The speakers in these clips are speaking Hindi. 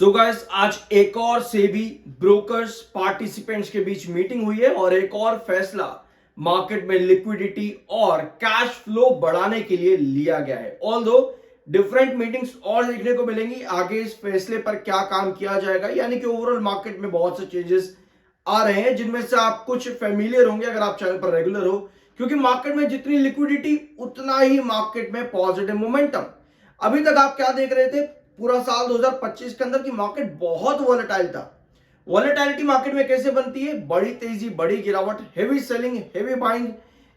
सो गाइस आज एक और सेबी ब्रोकर्स पार्टिसिपेंट्स के बीच मीटिंग हुई है और एक और फैसला मार्केट में लिक्विडिटी और कैश फ्लो बढ़ाने के लिए लिया गया है। ऑल्दो डिफरेंट मीटिंग्स और देखने को मिलेंगी आगे इस फैसले पर क्या काम किया जाएगा, यानी कि ओवरऑल मार्केट में बहुत से चेंजेस आ रहे हैं जिनमें से आप कुछ फेमिलियर होंगे अगर आप चैनल पर रेगुलर हो, क्योंकि मार्केट में जितनी लिक्विडिटी उतना ही मार्केट में पॉजिटिव मोमेंटम। अभी तक आप क्या देख रहे थे पूरा साल 2025 के अंदर की मार्केट बहुत वॉलेटाइल था। वॉलेटाइलिटी मार्केट में कैसे बनती है? बड़ी तेजी, बड़ी गिरावट, हेवी सेलिंग, हेवी बाइंग,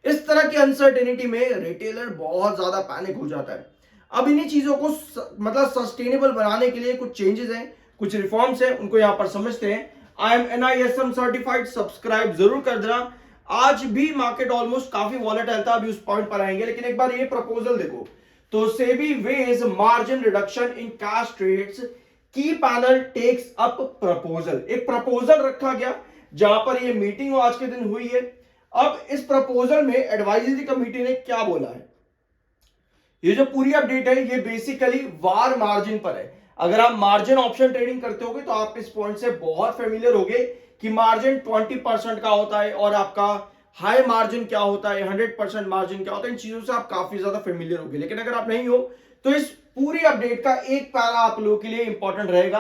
इस तरह की अनसर्टेनिटी में रिटेलर बहुत ज्यादा पैनिक हो जाता है। अब इन्हीं चीजों को मतलब सस्टेनेबल बनाने के लिए कुछ चेंजेस हैं, कुछ रिफॉर्म्स हैं, उनको यहां पर समझते हैं। I am NISM certified, subscribe जरूर कर देना। आज भी मार्केट ऑलमोस्ट काफी वॉलेटाइल था, अभी उस पॉइंट पर आएंगे, लेकिन एक बार ये प्रपोजल देखो। तो SEBI weighs margin reduction in cash trades, key panel takes up proposal. एक प्रपोजल रखा गया जहां पर ये मीटिंग आज के दिन हुई है। अब इस प्रपोजल में एडवाइजरी कमेटी ने क्या बोला है, ये जो पूरी अपडेट है ये बेसिकली वार मार्जिन पर है। अगर आप मार्जिन ऑप्शन ट्रेडिंग करते होगे तो आप इस पॉइंट से बहुत फेमिलियर होगे कि मार्जिन 20% का होता है और आपका हाई मार्जिन क्या होता है, 100% मार्जिन क्या होता है। इन चीजों से आप काफी ज्यादा फेमिलियर होगे। लेकिन अगर आप नहीं हो तो इस पूरी अपडेट का एक पैरा आप लोगों के लिए इंपॉर्टेंट रहेगा,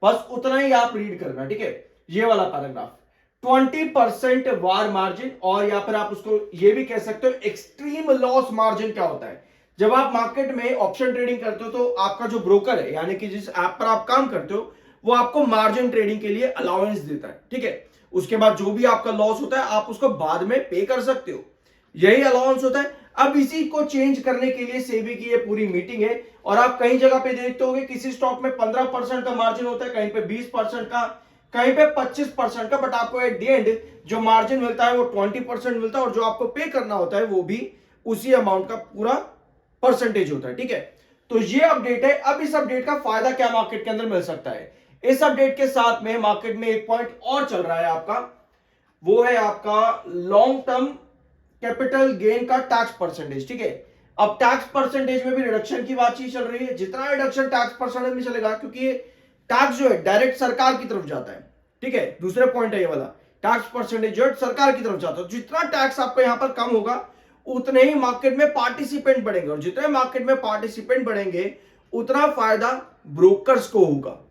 बस उतना ही आप रीड करना, ठीक है। ये वाला पैराग्राफ 20% वार मार्जिन, और या फिर आप उसको ये भी कह सकते हो एक्सट्रीम लॉस मार्जिन क्या होता है। जब आप मार्केट में ऑप्शन ट्रेडिंग करते हो तो आपका जो ब्रोकर है, यानी कि जिस ऐप पर आप काम करते हो, वो आपको मार्जिन ट्रेडिंग के लिए अलाउंस देता है, ठीक है। उसके बाद जो भी आपका लॉस होता है आप उसको बाद में पे कर सकते हो, यही अलाउंस होता है। अब इसी को चेंज करने के लिए सेबी की ये पूरी मीटिंग है। और आप कई जगह पे देखते होंगे किसी स्टॉक में 15% का मार्जिन होता है, कहीं पे 20% का, कहीं पे 25% का, बट आपको एट द एंड जो मार्जिन मिलता है वो 20% मिलता है, और जो आपको पे करना होता है वो भी उसी अमाउंट का पूरा परसेंटेज होता है, ठीक है। तो ये अपडेट है। अब इस अपडेट का फायदा क्या मार्केट के अंदर मिल सकता है? इस अपडेट के साथ में मार्केट में एक पॉइंट और चल रहा है आपका, वो है आपका लॉन्ग टर्म कैपिटल गेन का टैक्स परसेंटेज, ठीक है। अब टैक्स परसेंटेज में भी रिडक्शन की बातचीत चल रही है। जितना रिडक्शन टैक्स परसेंटेज में चलेगा, क्योंकि ये टैक्स जो है डायरेक्ट सरकार की तरफ जाता है, ठीक है। दूसरे पॉइंट है ये वाला, टैक्स परसेंटेज जो है सरकार की तरफ जाता है। जितना टैक्स आपका यहां पर कम होगा उतने ही मार्केट में पार्टिसिपेंट बढ़ेंगे, और जितने मार्केट में पार्टिसिपेंट बढ़ेंगे उतना फायदा ब्रोकर्स को होगा।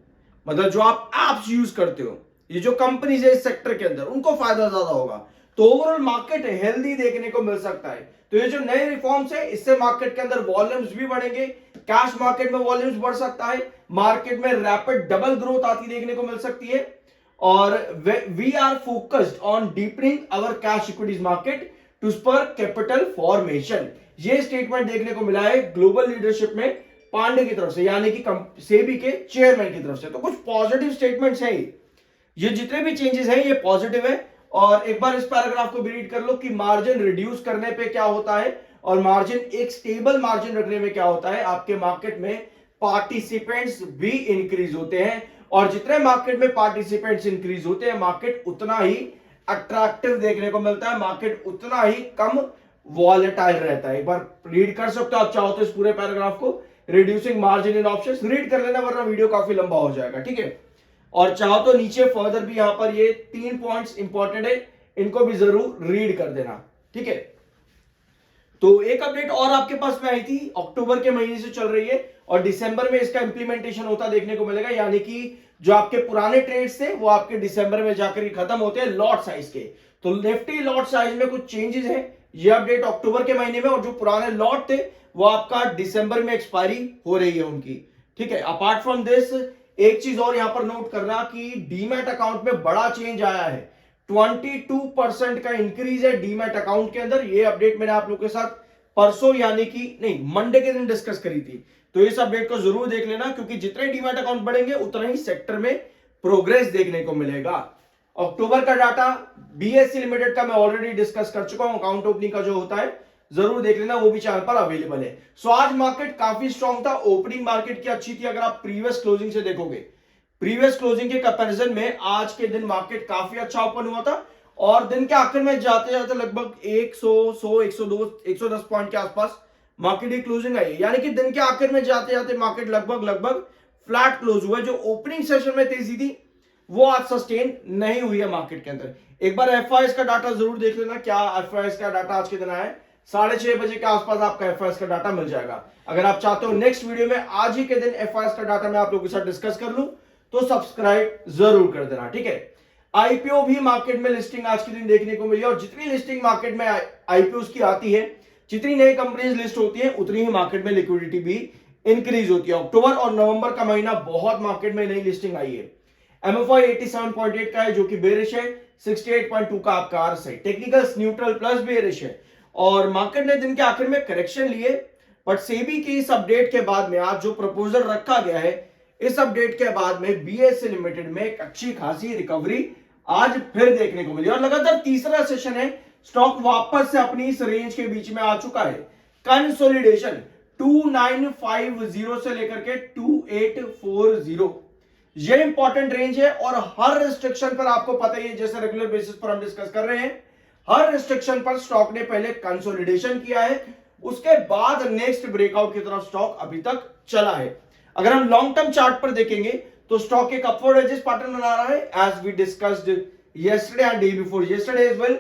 मतलब जो आप एप्स यूज करते हो, ये जो कंपनीज है इस सेक्टर के अंदर, उनको फायदा ज्यादा होगा। तो ओवरऑल मार्केट हेल्दी देखने को मिल सकता है। तो ये जो नए रिफॉर्म्स है इससे मार्केट के अंदर वॉल्यूम्स भी बढ़ेंगे, कैश मार्केट में वॉल्यूम्स बढ़ सकता है, मार्केट में रैपिड डबल ग्रोथ आती देखने को मिल सकती है। और we are focused on deepening our cash equities market to spur capital formation. ये स्टेटमेंट देखने को मिला है ग्लोबल लीडरशिप में पांडे की तरफ से, यानी कि सेबी के चेयरमैन की तरफ से। तो कुछ पॉजिटिव स्टेटमेंट्स हैं, ये जितने भी चेंजेस हैं ये पॉजिटिव है। और एक बार इस पैराग्राफ को भी रीड कर लो कि मार्जिन रिड्यूस करने पे क्या होता है और मार्जिन एक स्टेबल मार्जिन रखने में क्या होता है। आपके मार्केट में पार्टिसिपेंट्स भी इंक्रीज होते हैं, और जितने मार्केट में पार्टिसिपेंट्स इंक्रीज होते हैं मार्केट उतना ही अट्रैक्टिव देखने को मिलता है, मार्केट उतना ही कम वॉलेटाइल रहता है। एक बार रीड कर सकते हो आप चाहो तो इस पूरे पैराग्राफ को, reducing margin in options, read कर लेना वरना वीडियो काफी लंबा हो जाएगा, ठीक है। और चाहो तो नीचे फर्दर भी यहां पर ये 3 पॉइंट्स इंपॉर्टेंट है, इनको भी जरूर रीड कर देना, ठीक है। तो एक अपडेट और आपके पास में आई थी, अक्टूबर के महीने से चल रही है और दिसंबर में इसका इंप्लीमेंटेशन होता देखने को मिलेगा, यानी कि जो आपके पुराने ट्रेड्स थे वो आपके दिसंबर में जाकर खत्म होते हैं लॉट साइज के। तो निफ्टी लॉट साइज में कुछ चेंजेस है, ये अपडेट अक्टूबर के महीने में, और जो पुराने लॉट थे वो आपका दिसंबर में एक्सपायरी हो रही है उनकी, ठीक है। अपार्ट फ्रॉम दिस एक चीज और यहां पर नोट करना कि डीमैट अकाउंट में बड़ा चेंज आया है, 22% का इंक्रीज है डीमैट अकाउंट के अंदर। ये अपडेट मैंने आप लोगों के साथ परसों यानी कि नहीं मंडे के दिन डिस्कस करी थी, तो इस अपडेट को जरूर देख लेना, क्योंकि जितने डीमैट अकाउंट बढ़ेंगे उतना ही सेक्टर में प्रोग्रेस देखने को मिलेगा। अक्टूबर का डाटा बीएससी लिमिटेड का मैं ऑलरेडी डिस्कस कर चुका हूं, अकाउंट ओपनिंग का जो होता है जरूर देख लेना, वो भी चैनल पर अवेलेबल है। सो आज मार्केट काफी स्ट्रॉन्ग था, ओपनिंग मार्केट की अच्छी थी। अगर आप प्रीवियस क्लोजिंग से देखोगे, प्रीवियस क्लोजिंग के कंपैरिजन में आज के दिन मार्केट काफी अच्छा ओपन हुआ था, और दिन के आखिर में जाते जाते लगभग 110 पॉइंट के आसपास मार्केट की क्लोजिंग आई है, यानी कि दिन के आखिर में जाते जाते मार्केट लगभग फ्लैट क्लोज हुआ है। जो ओपनिंग सेशन में तेजी थी वो आज सस्टेन नहीं हुई है मार्केट के अंदर। एक बार एफआईएस का डाटा जरूर देख लेना, क्या एफआईएस का डाटा आज के दिन आया है। 6:30 बजे के आसपास आपका एफआईएस का डाटा मिल जाएगा। अगर आप चाहते हो नेक्स्ट वीडियो में आज ही के दिन एफआईएस का डाटा मैं आप लोगों के साथ डिस्कस कर लूं तो सब्सक्राइब जरूर कर देना, ठीक है। आईपीओ भी मार्केट में लिस्टिंग आज के दिन देखने को मिली और जितनी लिस्टिंग मार्केट में आईपीओ की आती है, जितनी नई कंपनीज लिस्ट होती है, उतनी ही मार्केट में लिक्विडिटी भी इंक्रीज होती है। अक्टूबर और नवंबर का महीना बहुत मार्केट में नई लिस्टिंग आई है। एमएफआई 87.8 का है जो कि बेरिश है, 68.2 का आपका आर्स है। टेक्निकल्स न्यूट्रल प्लस बेरिश है और मार्केट ने दिन के आखिर में करेक्शन लिए, बट सेबी की इस अपडेट के बाद में आज जो प्रपोजल रखा गया है, इस अपडेट के बाद में बीएसई लिमिटेड में एक अच्छी खासी रिकवरी आज फिर देखने को मिली और लगातार तीसरा सेशन है, स्टॉक वापस से अपनी इस रेंज के बीच में आ चुका है। कंसोलिडेशन 2950 से लेकर के 2840 ये इंपॉर्टेंट रेंज है और हर रिस्ट्रिक्शन पर आपको पता ही है, जैसे रेगुलर बेसिस पर हम डिस्कस कर रहे हैं, हर रिस्ट्रिक्शन पर स्टॉक ने पहले कंसोलिडेशन किया है, उसके बाद नेक्स्ट ब्रेकआउट की तरफ स्टॉक अभी तक चला है। अगर हम लॉन्ग टर्म चार्ट पर देखेंगे तो स्टॉक एक अपवर्ड एजेस पैटर्न बना रहा है, as we discussed yesterday and day before yesterday as well.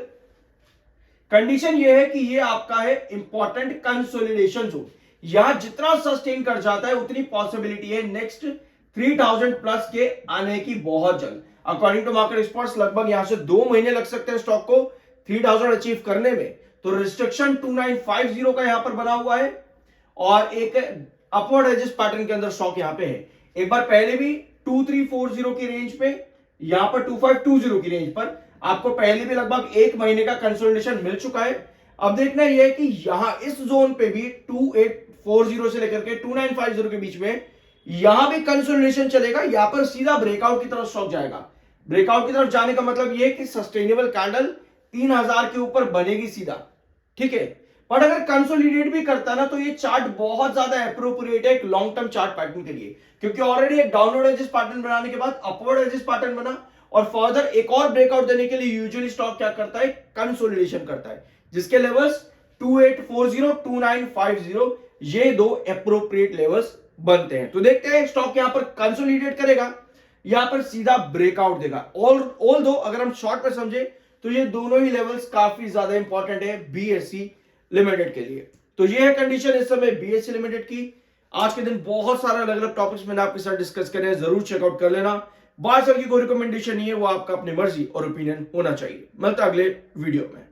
Condition ये है कि ये आपका है इंपॉर्टेंट कंसोलिडेशन जोन, यहां जितना सस्टेन कर जाता है उतनी पॉसिबिलिटी है नेक्स्ट 3000 प्लस के आने की बहुत जल्द। अकॉर्डिंग टू मार्केट एक्सपर्ट्स लगभग यहां से 2 महीने लग सकते हैं स्टॉक को 3000 अचीव करने में। तो रिस्ट्रिक्शन 2950 का यहां पर बना हुआ है और एक अपवर्ड एजेस पैटर्न के अंदर स्टॉक यहां पे है। एक बार पहले भी 2340 की रेंज पे, यहां पर 2520 की रेंज पर आपको पहले भी लगभग 1 महीने का कंसोलिडेशन मिल चुका है। अब देखना यह है कि यहां इस जोन पे भी 2840 से लेकर के 2950 के बीच में यहां भी कंसोलिडेशन चलेगा, यहां पर सीधा ब्रेकआउट की तरफ स्टॉक जाएगा। ब्रेकआउट की तरफ जाने का मतलब यह है कि सस्टेनेबल कैंडल 3000 के ऊपर बनेगी सीधा, ठीक है। बट अगर कंसोलिडेट भी करता ना तो ये चार्ट बहुत ज्यादा एप्रोप्रिएट है एक लॉन्ग टर्म चार्ट पैटर्न के लिए, क्योंकि ऑलरेडी एक डाउनवर्ड एजेस पैटर्न बनाने के बाद अपवर्ड एजेस पैटर्न बना और फर्दर एक और ब्रेकआउट देने के लिए यूजुअली स्टॉक क्या करता है, कंसोलिडेशन करता है, जिसके लेवल्स 2840 2950 ये दो एप्रोप्रिएट लेवल्स बनते हैं। तो देखते हैं स्टॉक यहां पर कंसोलिडेट करेगा, यहां पर सीधा ब्रेकआउट देगा। ऑल दो अगर हम शॉर्ट पर समझे तो ये दोनों ही लेवल्स काफी ज्यादा इंपॉर्टेंट है बीएसई लिमिटेड के लिए। तो ये है कंडीशन इस समय बीएसई लिमिटेड की। आज के दिन बहुत सारे अलग अलग टॉपिक्स मैंने आपके साथ डिस्कस करे हैं, जरूर चेकआउट कर लेना। बाय सर की कोई रिकमेंडेशन नहीं है, वो आपका अपनी मर्जी और ओपिनियन होना चाहिए। मिलता अगले वीडियो में।